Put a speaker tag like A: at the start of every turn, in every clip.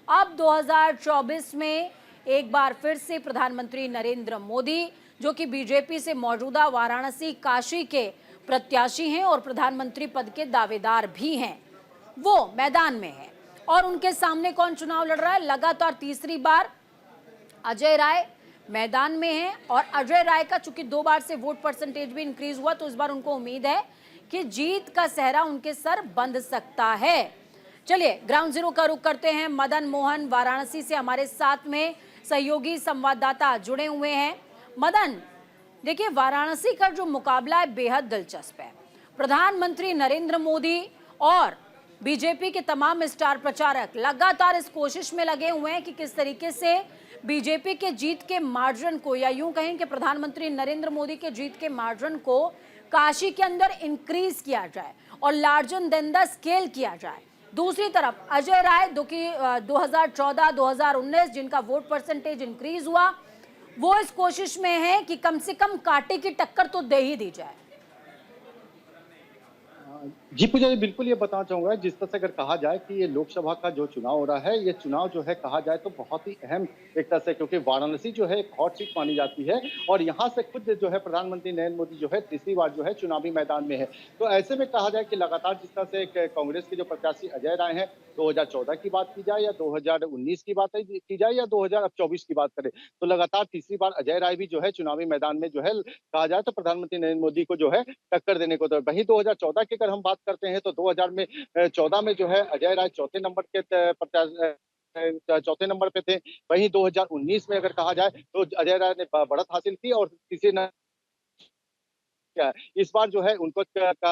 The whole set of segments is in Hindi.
A: अब 2024 में एक बार फिर से प्रधानमंत्री नरेंद्र मोदी, जो कि बीजेपी से मौजूदा वाराणसी काशी के प्रत्याशी हैं और प्रधानमंत्री पद के दावेदार भी हैं, वो मैदान में हैं। और उनके सामने कौन चुनाव लड़ रहा है? लगातार तीसरी बार अजय राय मैदान में हैं। और अजय राय का चूंकि 2 बार से वोट परसेंटेज भी इंक्रीज हुआ, तो इस बार उनको उम्मीद है कि जीत का सेहरा उनके सर बंध सकता है। चलिए ग्राउंड जीरो का रुख करते हैं। मदन मोहन वाराणसी से हमारे साथ में सहयोगी संवाददाता जुड़े हुए हैं। मदन, देखिए वाराणसी का जो मुकाबला है बेहद दिलचस्प है। प्रधानमंत्री नरेंद्र मोदी और बीजेपी के तमाम स्टार प्रचारक लगातार इस कोशिश में लगे हुए हैं कि किस तरीके से बीजेपी के जीत के मार्जिन को, या यूं कहें कि प्रधानमंत्री नरेंद्र मोदी के जीत के मार्जिन को काशी के अंदर इंक्रीज किया जाए और लार्जर देन द स्केल किया जाए। दूसरी तरफ अजय राय, जो कि 2014-2019 जिनका वोट परसेंटेज इंक्रीज हुआ, वो इस कोशिश में है कि कम से कम कांटे की टक्कर तो दे ही दी जाए।
B: जी पूजा जी, बिल्कुल ये बताना चाहूंगा, जिस तरह से अगर कहा जाए कि ये लोकसभा का जो चुनाव हो रहा है, ये चुनाव जो है कहा जाए तो बहुत ही अहम एक तरह से, क्योंकि वाराणसी जो है एक हॉट सीट मानी जाती है और यहाँ से खुद जो है प्रधानमंत्री नरेंद्र मोदी जो है तीसरी बार जो है चुनावी मैदान में है। तो ऐसे में कहा जाए कि लगातार जिस तरह से कांग्रेस के जो प्रत्याशी अजय राय हैं, 2014 की बात की जाए या 2019 की बात की जाए या 2024 की बात करें, तो लगातार तीसरी बार अजय राय भी जो है चुनावी मैदान में जो है कहा जाए तो प्रधानमंत्री नरेंद्र मोदी को जो है टक्कर देने को। तो वही 2014 की अगर हम बात करते हैं तो 2014 में जो है अजय राय चौथे नंबर पे थे। वहीं 2019 में अगर कहा जाए तो अजय राय ने बढ़त हासिल की और तीसरे क्या है, इस बार जो है उनको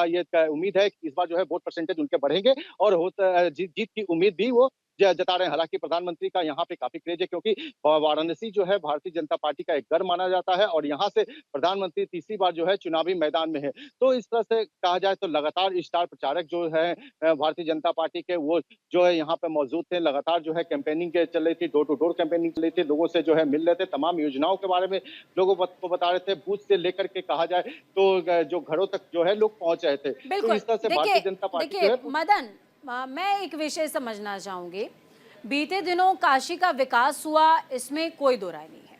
B: ये उम्मीद है कि इस बार जो है वोट परसेंटेज उनके बढ़ेंगे और जीत की उम्मीद भी वो जता रहे हैं। हालांकि प्रधानमंत्री का यहाँ पे काफी क्रेज है, क्योंकि वाराणसी जो है भारतीय जनता पार्टी का एक गढ़ माना जाता है और यहाँ से प्रधानमंत्री तीसरी बार जो है चुनावी मैदान में है। तो इस तरह से कहा जाए तो लगातार स्टार प्रचारक जो है भारतीय जनता पार्टी के, वो जो है यहाँ पे मौजूद थे। लगातार जो है कैंपेनिंग चल रही थी, डोर टू डोर कैंपेनिंग चल रही थी, लोगों से जो है मिल रहे थे, तमाम योजनाओं के बारे में लोगों को बता रहे थे। बूथ से लेकर के कहा जाए तो जो घरों तक जो है लोग पहुंच रहे थे। तो
A: बिल्कुल।
B: इस तरह से
A: देखिए
B: भारतीय जनता पार्टी जो
A: देखिए
B: है
A: मदन, मैं एक विषय समझना चाहूंगी। बीते दिनों काशी का विकास हुआ, इसमें कोई दो राय नहीं है।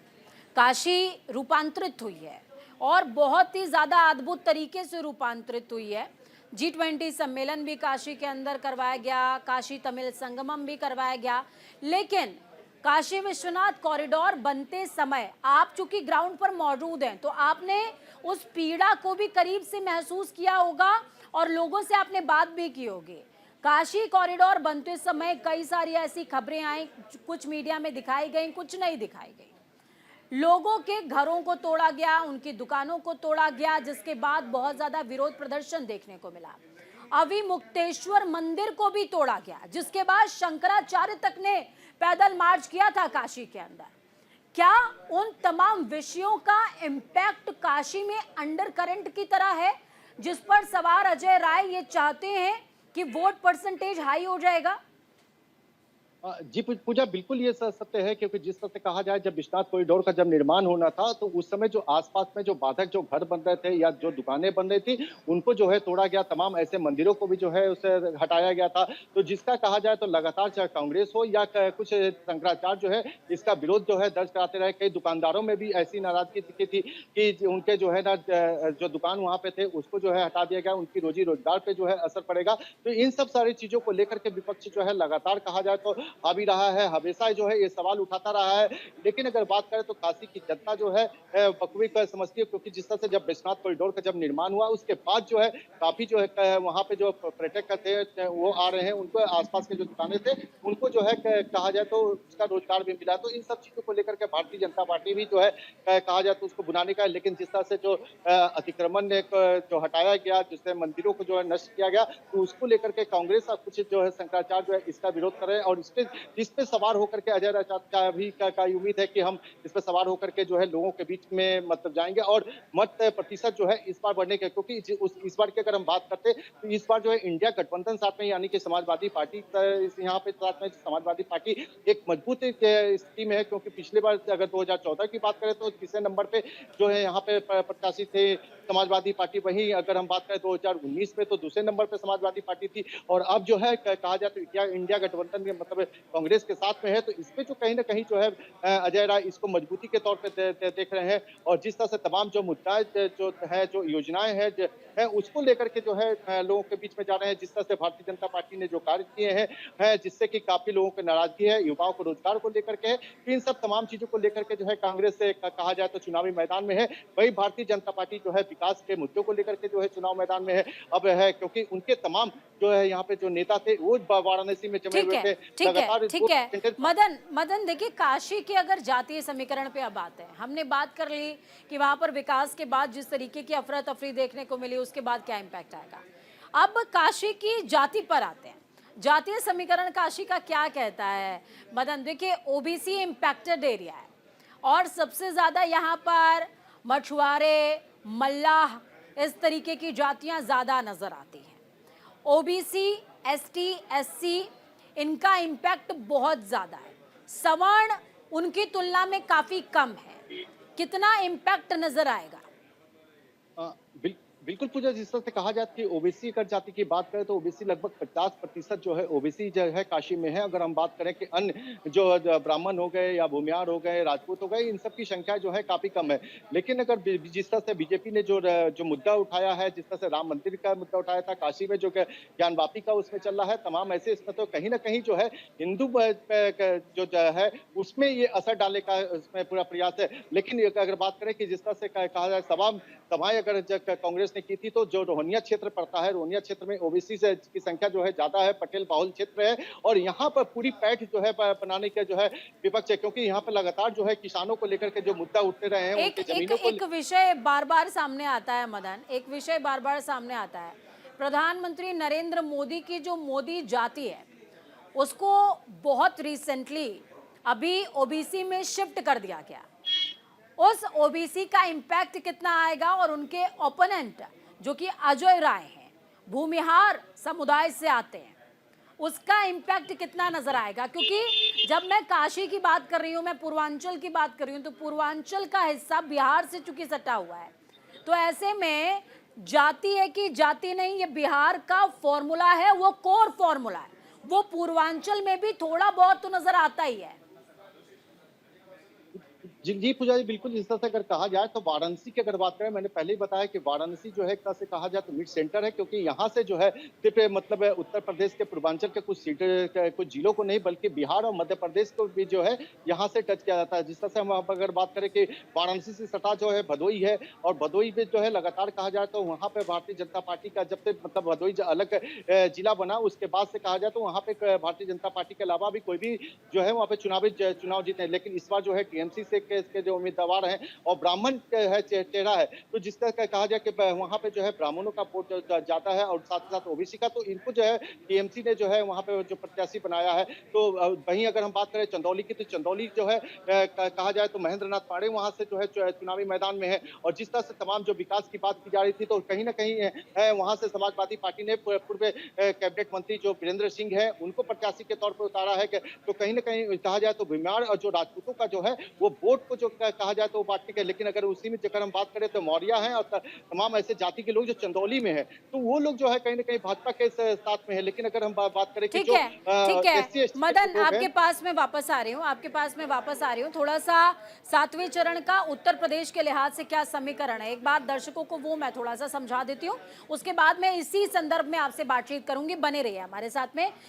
A: काशी रूपांतरित हुई है और बहुत ही ज्यादा अद्भुत तरीके से रूपांतरित हुई है। G20 सम्मेलन भी काशी के अंदर करवाया गया, काशी तमिल संगमम भी करवाया गया। लेकिन काशी विश्वनाथ कॉरिडोर बनते समय आप चूंकि ग्राउंड पर मौजूद हैं, तो आपने उस पीड़ा को भी करीब से महसूस किया होगा और लोगों से आपने बात भी की होगी। काशी कॉरिडोर बनते समय कई सारी ऐसी खबरें आई, कुछ मीडिया में दिखाई गई, कुछ नहीं दिखाई गई। लोगों के घरों को तोड़ा गया, उनकी दुकानों को तोड़ा गया, जिसके बाद बहुत ज्यादा विरोध प्रदर्शन देखने को मिला। अविमुक्तेश्वर मंदिर को भी तोड़ा गया, जिसके बाद शंकराचार्य तक ने पैदल मार्च किया था काशी के अंदर। क्या उन तमाम विषयों का इम्पैक्ट काशी में अंडर करंट की तरह है, जिस पर सवार अजय राय ये चाहते हैं कि वोट परसेंटेज हाई हो जाएगा?
B: जी पूजा, बिल्कुल ये सत्य है, क्योंकि जिस तरह से कहा जाए जब विश्वनाथ कॉरिडोर का जब निर्माण होना था तो उस समय जो आसपास में जो बाधक जो घर बन रहे थे या जो दुकानें बन रही थी, उनको जो है तोड़ा गया। तमाम ऐसे मंदिरों को भी जो है उसे हटाया गया था। तो जिसका कहा जाए तो लगातार चाहे कांग्रेस हो या कुछ शंकराचार्य जो है इसका विरोध जो है दर्ज कराते रहे। कई दुकानदारों में भी ऐसी नाराजगी दिखी थी कि उनके जो है ना जो दुकान वहां पे थे उसको जो है हटा दिया गया, उनकी रोजी रोजगार पे जो है असर पड़ेगा। तो इन सब सारी चीजों को लेकर के विपक्ष जो है लगातार कहा जाए तो हावी रहा है, हमेशा जो है ये सवाल उठाता रहा है। लेकिन अगर बात करें तो काशी की जनता जो है बखूबी कर समझती है, क्योंकि जिस तरह से जब विश्वनाथ कॉरिडोर का जब निर्माण हुआ उसके बाद जो है काफी जो है वहां पे जो पर्यटक थे वो आ रहे हैं, उनको आसपास के जो दुकानें थे उनको जो है कहा जाए तो उसका रोजगार भी मिला। तो इन सब चीजों को लेकर के भारतीय जनता पार्टी भी जो है कहा जाए तो उसको बुलाने का है। लेकिन जिस तरह से जो अतिक्रमण जो हटाया गया, जिससे मंदिरों को जो है नष्ट किया गया, तो उसको लेकर के कांग्रेस और कुछ जो है शंकराचार्य जो है इसका विरोध कर रहे हैं। और इस पे सवार होकर के अजय राय का भी का उम्मीद है कि हम इस पे सवार होकर के जो है लोगों के बीच में मतलब जाएंगे और मत प्रतिशत जो है इस बार बढ़ने के, क्योंकि इस बार की अगर हम बात करते तो इस बार जो है इंडिया गठबंधन साथ में, यानी कि समाजवादी पार्टी यहाँ पे साथ में समाजवादी पार्टी एक मजबूत स्थिति में है। क्योंकि पिछली बार अगर 2014 की बात करें तो तीसरे नंबर पे जो है यहाँ पे प्रत्याशी थे समाजवादी पार्टी। वहीं अगर हम बात करें 2019 में तो दूसरे नंबर पे समाजवादी पार्टी थी। और अब जो है कहा जाए तो इंडिया गठबंधन के मतलब कांग्रेस के साथ में है, तो इसमें जो कहीं न कहीं जो है अजय राय इसको मजबूती के तौर पे देख रहे हैं और जिस तरह से तमाम जो मुद्दा जो है, जो योजनाएँ हैं उसको लेकर के जो है लोगों के बीच में जा रहे हैं। जिस तरह से भारतीय जनता पार्टी ने जो कार्य किए हैं जिससे कि काफ़ी लोगों को नाराज़गी है, युवाओं को रोज़गार को लेकर के है। इन सब तमाम चीज़ों को लेकर के जो है कांग्रेस से कहा जाए तो चुनावी मैदान में है। वहीं भारतीय जनता पार्टी जो है विकास के मुद्दों को लेकर के जो है चुनाव मैदान में है। अब है क्योंकि उनके तमाम जो है यहाँ पे जो नेता थे वो वाराणसी में जमे
A: ठीक
B: हुए
A: है,
B: थे।
A: ठीक है,
B: लगातार
A: ठीक है।
B: सेंटर
A: मदन मदन देखिए, काशी के अगर जातीय समीकरण पे अब आते हैं, हमने बात कर ली कि वहां पर विकास के बाद जिस तरीके की अफरा तफरी देखने को मिली, उसके बाद क्या इम्पैक्ट आएगा। अब काशी की जाति पर आते हैं। जातीय समीकरण काशी का क्या कहता है मदन? देखिए, ओबीसी इम्पैक्टेड एरिया है और सबसे ज्यादा यहाँ पर मछुआरे, मल्लाह, इस तरीके की जातियां ज्यादा नजर आती हैं। ओबीसी, एसटी, एससी, इनका इम्पैक्ट बहुत ज्यादा है। सवर्ण उनकी तुलना में काफी कम है। कितना इम्पैक्ट नजर आएगा?
B: अ, बिल्कुल पूजा, जिस तरह से कहा जाए कि ओबीसी अगर जाति की बात करें तो ओबीसी लगभग 50% जो है ओबीसी जो है काशी में है। अगर हम बात करें कि अन्य जो ब्राह्मण हो गए या भूमियार हो गए, राजपूत हो गए, इन सब की संख्या जो है काफी कम है। लेकिन अगर जिस तरह से बीजेपी ने जो मुद्दा उठाया है, जिस तरह से राम मंदिर का मुद्दा उठाया था, काशी में जो ज्ञानवापी का उसमें चल रहा है, तमाम ऐसे इसमें तो कहीं ना कहीं जो है हिंदू जो है उसमें ये असर डालने का उसमें पूरा प्रयास है। लेकिन अगर बात करें कि जिस तरह से कहा जाए सभाएं अगर कांग्रेस ने की थी, तो जो रोहनिया क्षेत्र पड़ता है, रोहनिया क्षेत्र में ओबीसी से की संख्या जो है ज्यादा है, पटेल बाहुल क्षेत्र है और यहाँ पर पूरी पैठ जो है बनाने का जो है विपक्ष है, क्योंकि यहाँ पर लगातार जो है किसानों को लेकर के जो मुद्दा उठते रहे हैं,
A: एक
B: उनकी
A: एक
B: जमीनों को
A: एक विषय बार बार सामने आता है मदन, एक विषय बार बार सामने आता है। प्रधानमंत्री नरेंद्र मोदी की जो मोदी जाति है, उसको बहुत रिसेंटली अभी ओबीसी में शिफ्ट कर दिया गया। उस ओबीसी का इम्पैक्ट कितना आएगा और उनके ओपोनेंट जो कि अजय राय हैं, भूमिहार समुदाय से आते हैं, उसका इम्पैक्ट कितना नजर आएगा? क्योंकि जब मैं काशी की बात कर रही हूँ, मैं पूर्वांचल की बात कर रही हूँ, तो पूर्वांचल का हिस्सा बिहार से चूंकि सटा हुआ है, तो ऐसे में जाति है कि जाति नहीं, ये बिहार का फॉर्मूला है, वो कोर फॉर्मूला है, वो पूर्वांचल में भी थोड़ा बहुत तो नजर आता ही है।
B: जी पूजा जी, बिल्कुल। इस तरह से अगर कहा जाए तो वाराणसी की अगर बात करें, मैंने पहले ही बताया कि वाराणसी जो है एक तरह से कहा जाए तो मिड सेंटर है, क्योंकि यहाँ से जो है सिर्फ मतलब उत्तर प्रदेश के पूर्वांचल के कुछ सीटें, कुछ जिलों को नहीं बल्कि बिहार और मध्य प्रदेश को भी जो है यहाँ से टच किया जाता है। जिस तरह से हम अगर बात करें कि वाराणसी से सटा जो है भदोई है और भदोई में जो है लगातार कहा जाए तो वहाँ पे भारतीय जनता पार्टी का जब से मतलब भदोई अलग जिला बना, उसके बाद से कहा जाए तो वहाँ पे भारतीय जनता पार्टी के अलावा भी कोई भी जो है वहाँ पे चुनाव जीते हैं। लेकिन इस बार जो है टीएमसी से के जो उम्मीदवार हैं और ब्राह्मण है चेहरा है, तो जिस तरह का कहा जाए कि वहाँ पे जो है ब्राह्मणों का वोट जाता है और साथ ही साथ ओबीसी का, तो इनको जो है टीएमसी ने जो है वहाँ पे जो प्रत्याशी बनाया है। तो वहीं अगर हम बात करें चंदौली की, तो चंदौली जो है कहा जाए तो महेंद्र नाथ पांडे वहाँ से जो है चुनावी मैदान में है। और जिस तरह से तमाम जो विकास की बात की जा रही थी, तो कहीं ना कहीं वहाँ से समाजवादी पार्टी ने पूर्व कैबिनेट मंत्री जो वीरेंद्र सिंह है उनको प्रत्याशी के तौर पर उतारा है। तो कहीं ना कहीं कहा जाए तो भीमार और जो राजपूतों का जो है वो वोट को जो कहा जाए तो वो पार्टी के, लेकिन अगर उसी में अगर हम बात करें तो मौर्य हैं और तमाम ऐसे जाति के लोग जो चंदौली में है, तो वो लोग जो है कहीं ना कहीं भाजपा के साथ में है। लेकिन अगर हम बात करें कि
A: ठीक
B: जो
A: है, ठीक है
B: एससी एसटी के
A: मदन,
B: जो लोग हैं,
A: आपके पास में वापस आ रही हूँ, आपके पास में वापस आ रही हूँ। थोड़ा सा 7वें चरण का उत्तर प्रदेश के लिहाज से क्या समीकरण है, एक बात दर्शकों को वो मैं थोड़ा सा समझा देती हूँ, उसके बाद मैं इसी संदर्भ में आपसे बातचीत करूंगी। बने रहिए हमारे साथ में।